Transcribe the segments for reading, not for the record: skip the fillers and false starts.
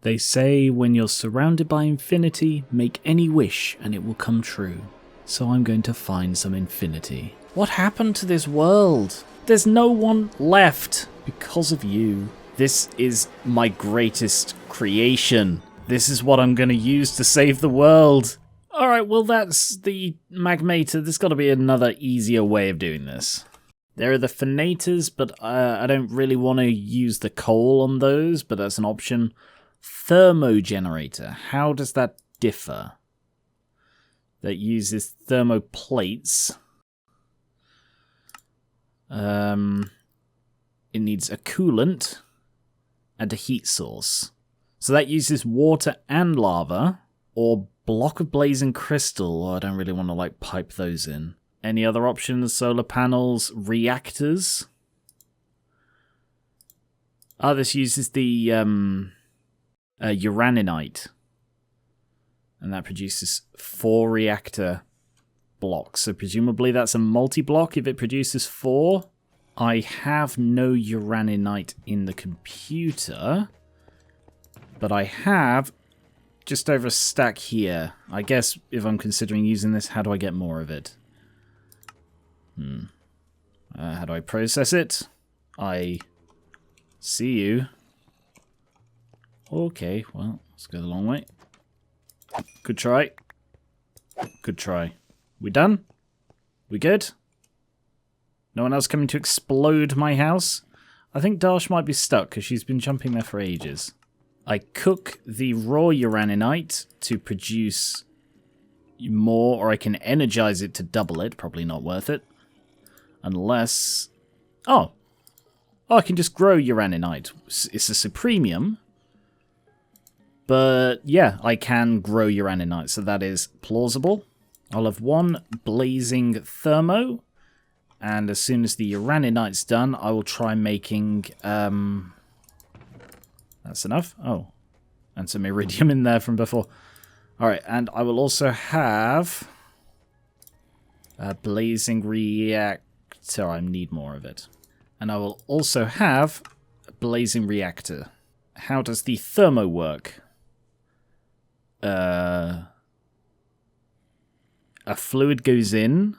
They say when you're surrounded by infinity, make any wish and it will come true. So I'm going to find some infinity. What happened to this world? There's no one left because of you. This is my greatest creation. This is what I'm going to use to save the world. Alright, well that's the magmator. There's got to be another easier way of doing this. There are the phenators, but I don't really want to use the coal on those, but that's an option. Thermogenerator. How does that differ? That uses thermoplates. It needs a coolant and a heat source. So that uses water and lava, or block of blazing crystal. Oh, I don't really want to like pipe those in. Any other options? Solar panels, reactors. Ah, this uses the uraninite. And that produces 4 reactor blocks. So presumably that's a multi-block if it produces 4. I have no uraninite in the computer. But I have just over a stack here. I guess if I'm considering using this, how do I get more of it? How do I process it? I see you. Okay, well, let's go the long way. Good try. Good try. We done? We good? No one else coming to explode my house? I think Darsh might be stuck because she's been jumping there for ages. I cook the raw uraninite to produce more, or I can energize it to double it. Probably not worth it. Unless... Oh, I can just grow uraninite. It's a supremium. But yeah, I can grow uraninite, so that is plausible. I'll have 1 blazing thermo. And as soon as the uraninite's done, I will try making... That's enough. Oh, and some iridium in there from before. Alright, and I will also have a blazing reactor. I need more of it. And I will also have a blazing reactor. How does the thermo work? A fluid goes in.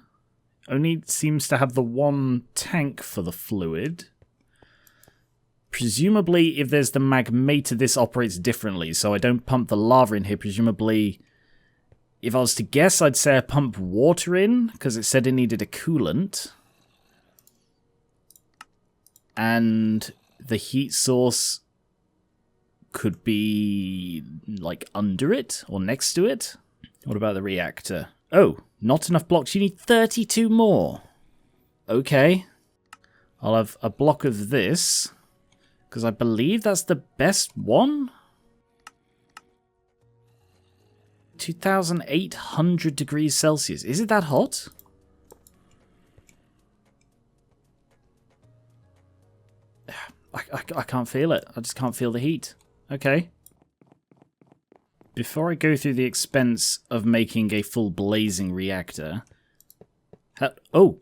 Only seems to have the 1 tank for the fluid. Presumably, if there's the magmator, this operates differently, so I don't pump the lava in here. Presumably, if I was to guess, I'd say I pump water in, because it said it needed a coolant. And the heat source could be, like, under it, or next to it. What about the reactor? Oh, not enough blocks. You need 32 more. Okay. I'll have a block of this. Because I believe that's the best one? 2,800 degrees Celsius. Is it that hot? I can't feel it. I just can't feel the heat. Okay. Before I go through the expense of making a full blazing reactor... Oh!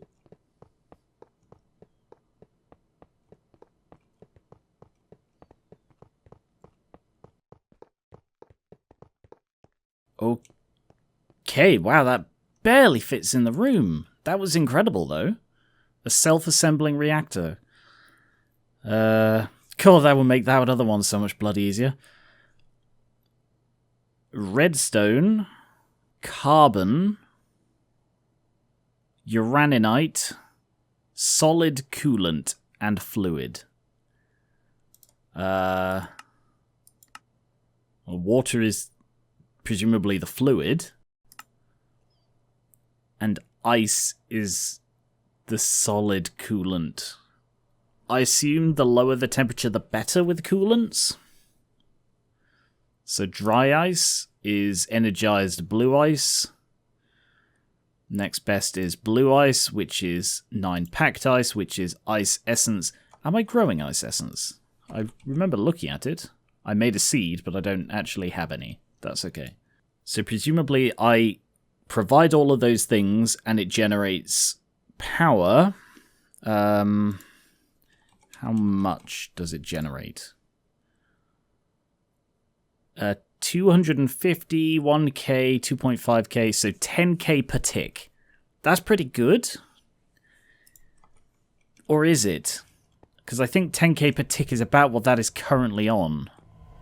Okay, wow, that barely fits in the room. That was incredible, though. A self-assembling reactor. Cool, that would make that other one so much bloody easier. Redstone, carbon, uraninite, solid coolant, and fluid. Well, water is presumably the fluid, and ice is the solid coolant. I assume the lower the temperature, the better with coolants. So dry ice is energized blue ice. Next best is blue ice, which is 9 packed ice, which is ice essence. Am I growing ice essence? I remember looking at it. I made a seed, but I don't actually have any. That's okay. So presumably I provide all of those things and it generates power. How much does it generate? 250, 1k, 2.5k, so 10k per tick. That's pretty good. Or is it? Because I think 10k per tick is about what that is currently on.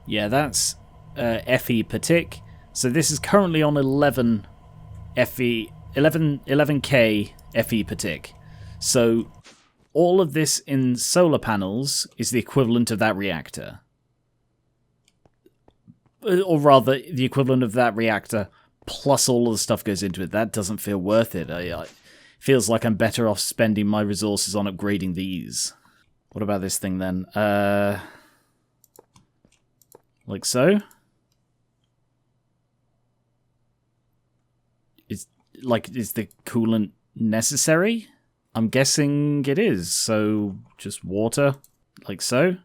Yeah, that's FE per tick. So this is currently on 11 FE, 11k FE per tick. So all of this in solar panels is the equivalent of that reactor. Or rather, the equivalent of that reactor plus all of the stuff goes into it. That doesn't feel worth it. It feels like I'm better off spending my resources on upgrading these. What about this thing then? Like so? Is the coolant necessary? I'm guessing it is. So just water, like so.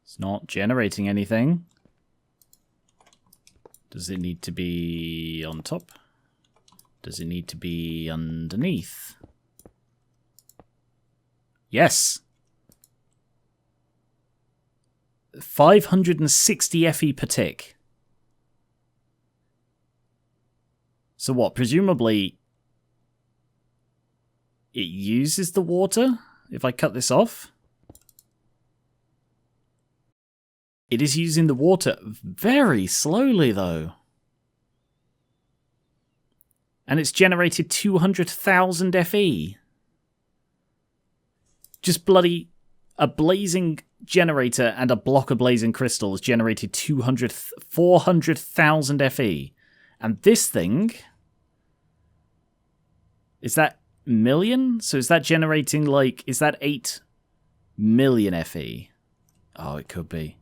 It's not generating anything. Does it need to be on top? Does it need to be underneath? Yes. 560 FE per tick. So what? Presumably it uses the water if I cut this off? It is using the water very slowly, though. And it's generated 200,000 FE. Just bloody a blazing generator and a block of blazing crystals generated 400,000 FE. And this thing... Is that million? So is that generating like... Is that 8 million FE? Oh, it could be.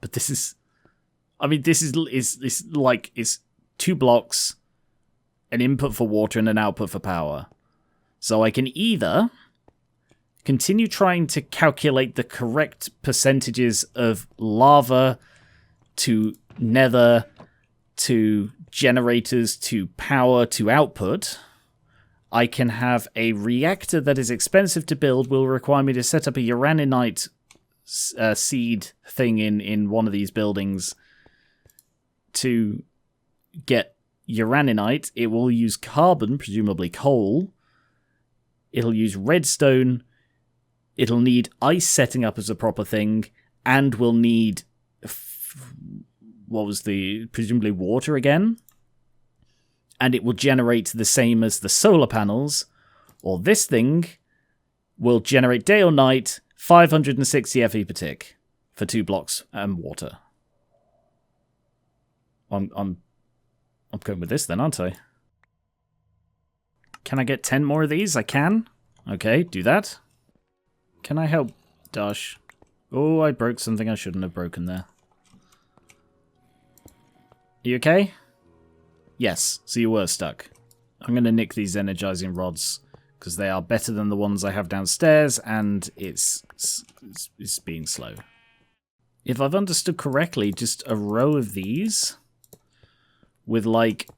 But this is... I mean, this is like... It's 2 blocks, an input for water and an output for power. So I can either continue trying to calculate the correct percentages of lava to nether to generators to power to output. I can have a reactor that is expensive to build, will require me to set up a uraninite seed thing in one of these buildings to get uraninite. It will use carbon, presumably coal. It'll use redstone. It'll need ice setting up as a proper thing, and will need presumably water again. And it will generate the same as the solar panels, or this thing will generate day or night 560 FE per tick for 2 blocks and water. I'm going with this then, aren't I? Can I get 10 more of these? I can. Okay, do that. Can I help Dash? Oh, I broke something I shouldn't have broken there. You okay? Yes, so you were stuck. I'm going to nick these energizing rods because they are better than the ones I have downstairs, and it's being slow. If I've understood correctly, just a row of these with like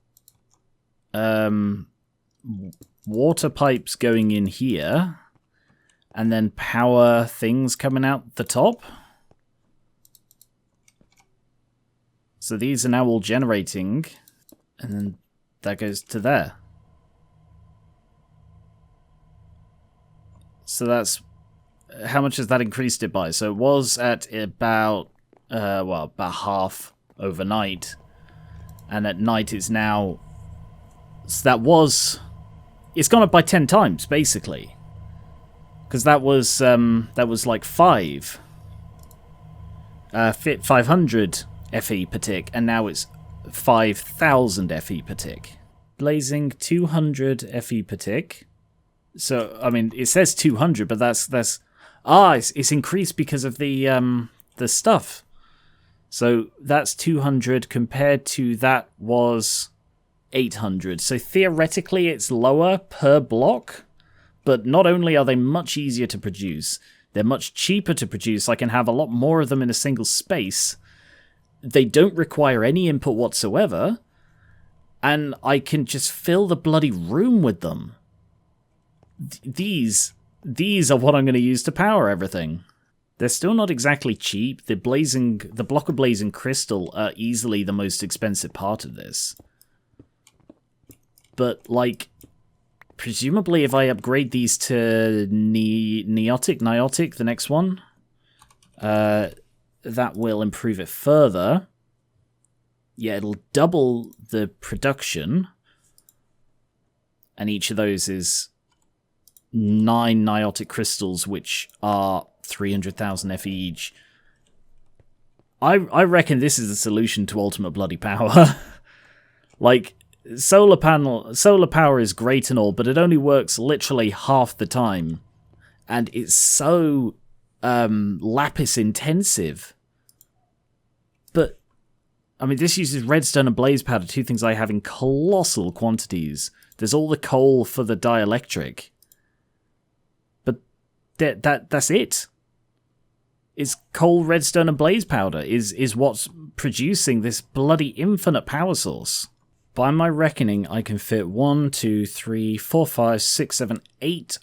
water pipes going in here and then power things coming out the top. So these are now all generating, and then that goes to there. So that's... How much has that increased it by? So it was at about, about half overnight. And at night it's now... So that was... It's gone up by 10 times, basically. Because that was like 500 FE per tick, and now it's 5,000 FE per tick. Blazing 200 FE per tick. So, I mean, it says 200, but that's it's increased because of the stuff. So that's 200 compared to that was 800. So theoretically it's lower per block, but not only are they much easier to produce, they're much cheaper to produce. I can have a lot more of them in a single space. They don't require any input whatsoever, and I can just fill the bloody room with them. These these are what I'm going to use to power everything. They're still not exactly cheap. The block of blazing crystal are easily the most expensive part of this. But, like, presumably if I upgrade these to Niotic, the next one, that will improve it further. Yeah, it'll double the production. And each of those is 9 Niotic crystals, which are 300,000 FE each. I reckon this is the solution to ultimate bloody power. Like, solar power is great and all, but it only works literally half the time. And it's so lapis intensive. But, I mean, this uses redstone and blaze powder, two things I have in colossal quantities. There's all the coal for the dielectric. But that's it. It's coal, redstone, and blaze powder is what's producing this bloody infinite power source. By my reckoning, I can fit 1, 2, 3, 4, 5, 6, 7, 8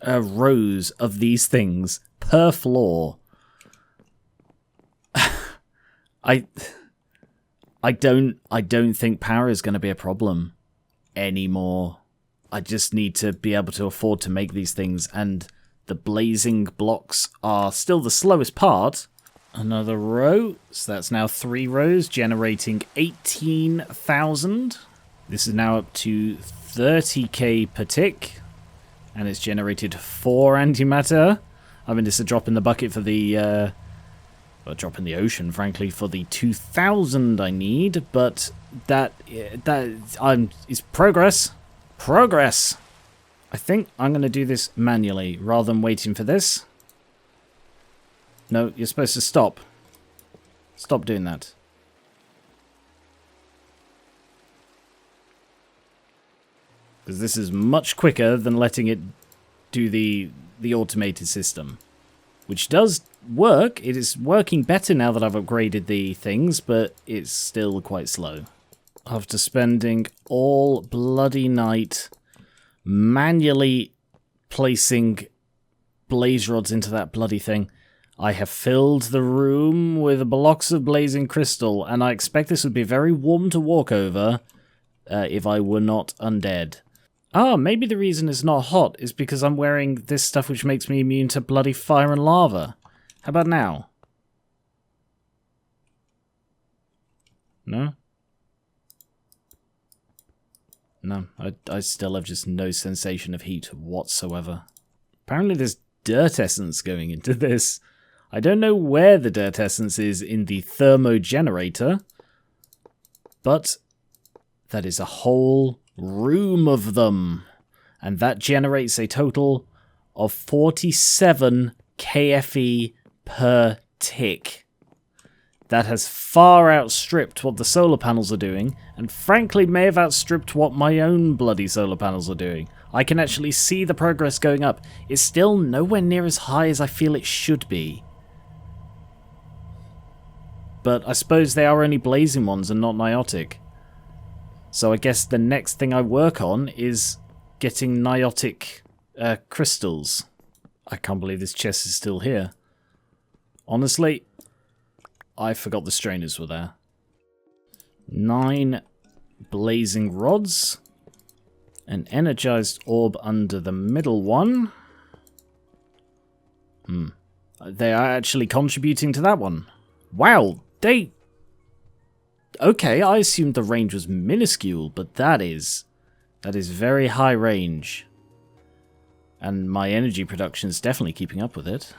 rows of these things per floor. I don't think power is going to be a problem anymore. I just need to be able to afford to make these things, and the blazing blocks are still the slowest part. Another row, so that's now 3 rows, generating 18,000. This is now up to 30k per tick, and it's generated 4 antimatter. I mean, this is a drop in the bucket for the, a drop in the ocean, frankly, for the 2,000 I need, but that is progress. Progress! I think I'm going to do this manually, rather than waiting for this. No, you're supposed to stop. Stop doing that. Because this is much quicker than letting it do the automated system. Which does work. It is working better now that I've upgraded the things, but it's still quite slow. After spending all bloody night manually placing blaze rods into that bloody thing, I have filled the room with blocks of blazing crystal, and I expect this would be very warm to walk over if I were not undead. Ah, maybe the reason it's not hot is because I'm wearing this stuff which makes me immune to bloody fire and lava. How about now? No? No, I still have just no sensation of heat whatsoever. Apparently there's dirt essence going into this. I don't know where the dirt essence is in the thermogenerator, but that is a whole room of them. And that generates a total of 47 KFE per tick. That has far outstripped what the solar panels are doing, and frankly may have outstripped what my own bloody solar panels are doing. I can actually see the progress going up. It's still nowhere near as high as I feel it should be. But I suppose they are only blazing ones and not Niotic. So I guess the next thing I work on is getting Niotic crystals. I can't believe this chest is still here. Honestly, I forgot the strainers were there. 9 blazing rods. An energized orb under the middle one. They are actually contributing to that one. Wow, they... Okay, I assumed the range was minuscule, but that is very high range. And my energy production is definitely keeping up with it.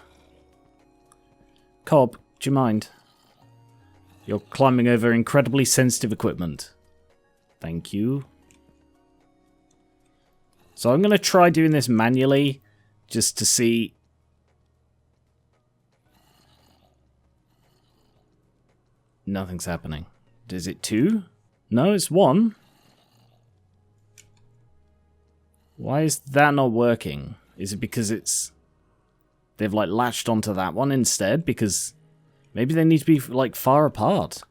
Cobb, do you mind? You're climbing over incredibly sensitive equipment. Thank you. So I'm going to try doing this manually, just to see... Nothing's happening. Is it 2? No, it's 1. Why is that not working? Is it because it's... They've, like, latched onto that one instead? Because maybe they need to be, like, far apart.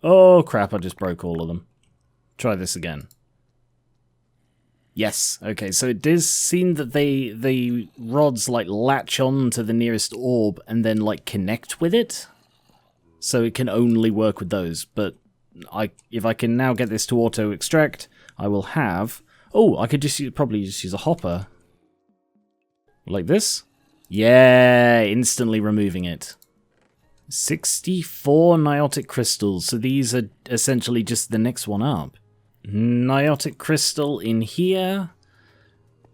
Oh, crap, I just broke all of them. Try this again. Yes, okay, so it does seem that the rods, like, latch on to the nearest orb and then, like, connect with it. So it can only work with those, but if I can now get this to auto-extract, I will have... Oh, I could probably just use a hopper. Like this? Yeah, instantly removing it. 64 Niotic crystals, so these are essentially just the next one up. Niotic crystal in here.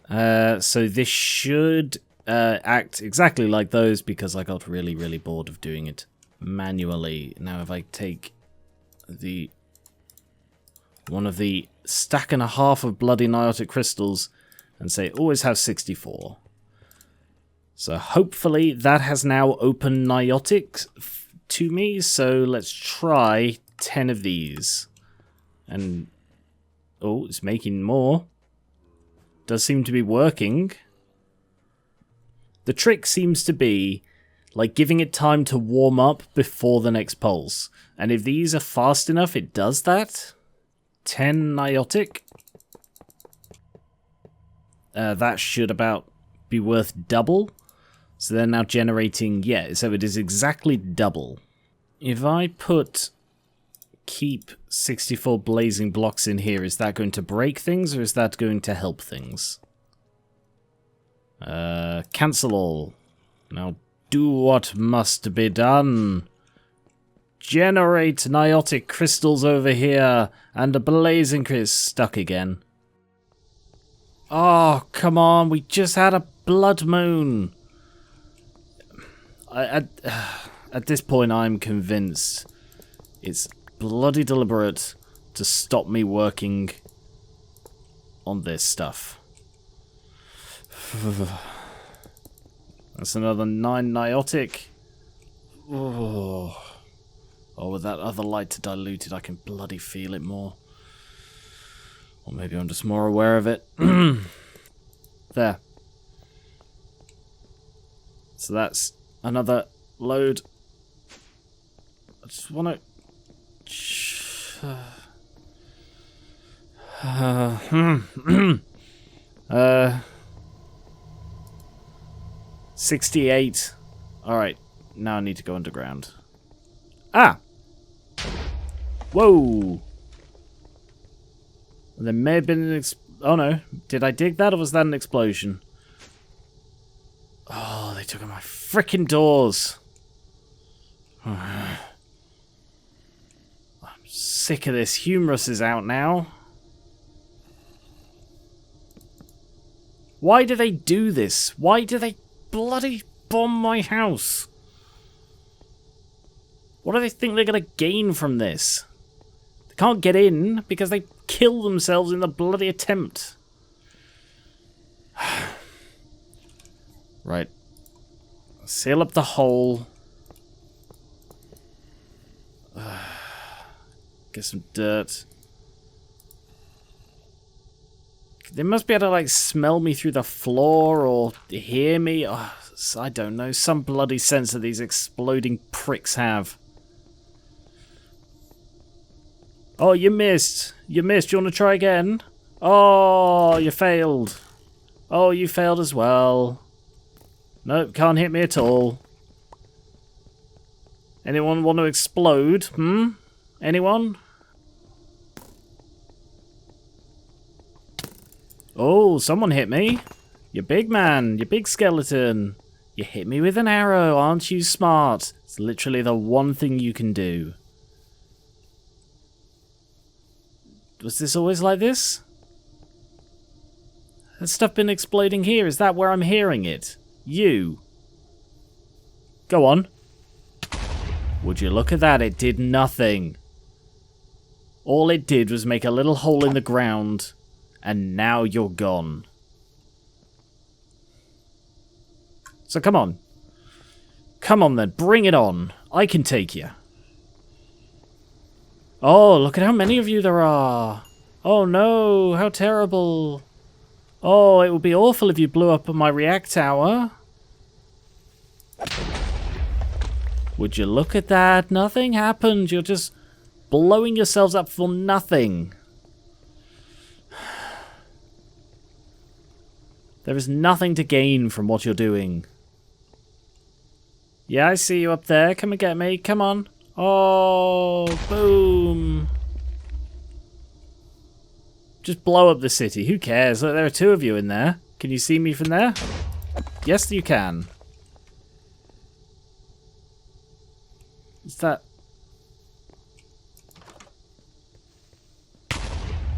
So this should act exactly like those because I got really, really bored of doing it manually. Now if I take one of the stack and a half of bloody Niotic crystals and say always have 64. So hopefully that has now opened Niotic to me, so let's try 10 of these. And oh, it's making more. Does seem to be working. The trick seems to be like giving it time to warm up before the next pulse. And if these are fast enough, it does that. 10 Niotic. That should about be worth double. So they're now generating, yeah, so it is exactly double. If I keep 64 blazing blocks in here, is that going to break things or is that going to help things? Cancel all. Now do what must be done. Generate Niotic crystals over here and a blazing crystal stuck again. Oh, come on, we just had a blood moon. At this point, I'm convinced it's bloody deliberate to stop me working on this stuff. That's another 9 Niotic. Oh, with that other light to dilute it, I can bloody feel it more. Or maybe I'm just more aware of it. There. So that's another load. I just want to... 68. Alright, now I need to go underground. Ah! Whoa! There may have been an oh no, did I dig that or was that an explosion? Oh, they took out my frickin' doors. I'm sick of this. Humorous is out now. Why do they do this? Why do they bloody bomb my house? What do they think they're going to gain from this? They can't get in because they kill themselves in the bloody attempt. Right. Seal up the hole. Get some dirt. They must be able to, like, smell me through the floor or hear me. Oh, I don't know. Some bloody sense that these exploding pricks have. Oh, you missed. You missed. You want to try again? Oh, you failed. Oh, you failed as well. Nope, can't hit me at all. Anyone want to explode? Anyone? Oh, someone hit me. You big man. You big skeleton. You hit me with an arrow. Aren't you smart? It's literally the one thing you can do. Was this always like this? Has stuff been exploding here? Is that where I'm hearing it? You. Go on. Would you look at that? It did nothing. All it did was make a little hole in the ground, and now you're gone. So come on. Come on then, bring it on. I can take you. Oh, look at how many of you there are. Oh no, how terrible. Oh, it would be awful if you blew up my react tower. Would you look at that? Nothing happened. You're just blowing yourselves up for nothing. There is nothing to gain from what you're doing. Yeah, I see you up there. Come and get me. Come on. Oh, boom. Just blow up the city. Who cares? Look, there are 2 of you in there. Can you see me from there? Yes, you can. Is that...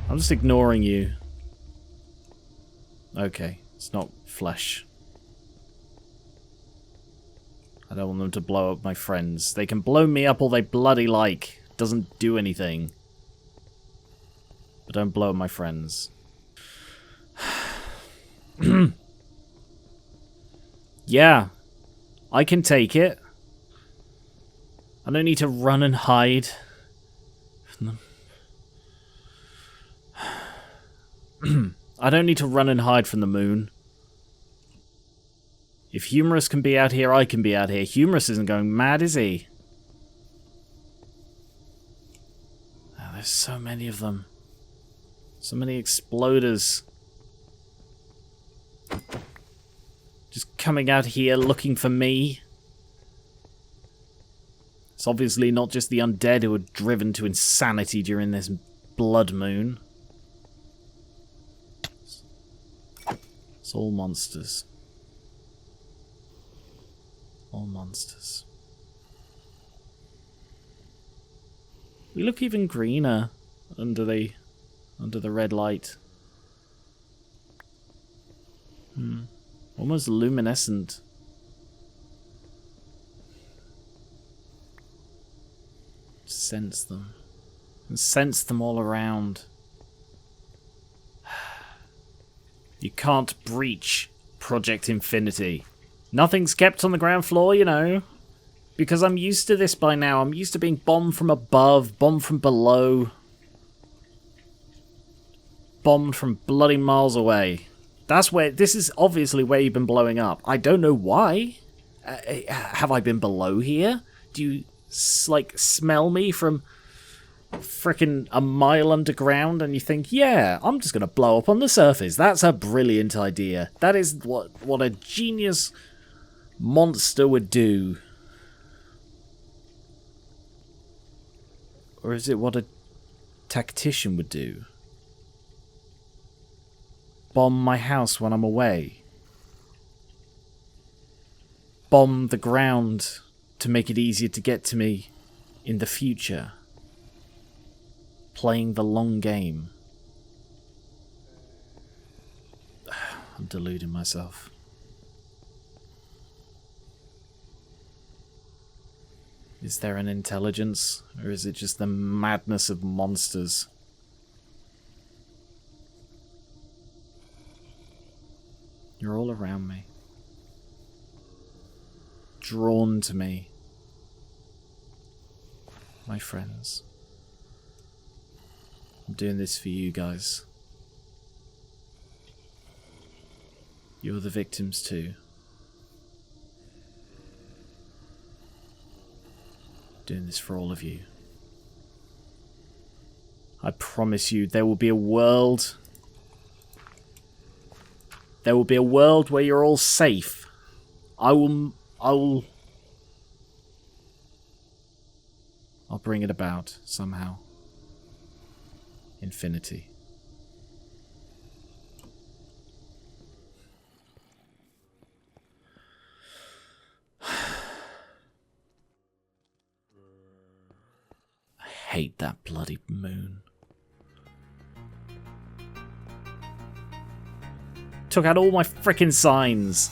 I'm just ignoring you. Okay, it's not flesh. I don't want them to blow up my friends. They can blow me up all they bloody like. Doesn't do anything. But don't blow up my friends. Yeah. I can take it. I don't need to run and hide from them. I don't need to run and hide from the moon. If Humorous can be out here, I can be out here. Humorous isn't going mad, is he? Oh, there's so many of them. So many exploders. Just coming out here looking for me. It's obviously not just the undead who are driven to insanity during this blood moon. It's all monsters. All monsters. We look even greener under the red light. Almost luminescent. Sense them. And sense them all around. You can't breach Project Infinity. Nothing's kept on the ground floor, you know. Because I'm used to this by now. I'm used to being bombed from above, bombed from below. Bombed from bloody miles away. That's where... This is obviously where you've been blowing up. I don't know why. Have I been below here? Do you, like, smell me from frickin' a mile underground and you think, yeah, I'm just going to blow up on the surface. That's a brilliant idea. That is what a genius monster would do. Or is it what a tactician would do? Bomb my house when I'm away. Bomb the ground to make it easier to get to me in the future. Playing the long game. I'm deluding myself. Is there an intelligence, or is it just the madness of monsters? You're all around me. Drawn to me. My friends. I'm doing this for you guys. You're the victims too. Doing this for all of you. I promise you there will be a world. There will be a world where you're all safe. I'll bring it about somehow. Infinity. I hate that bloody moon. Took out all my frickin' signs.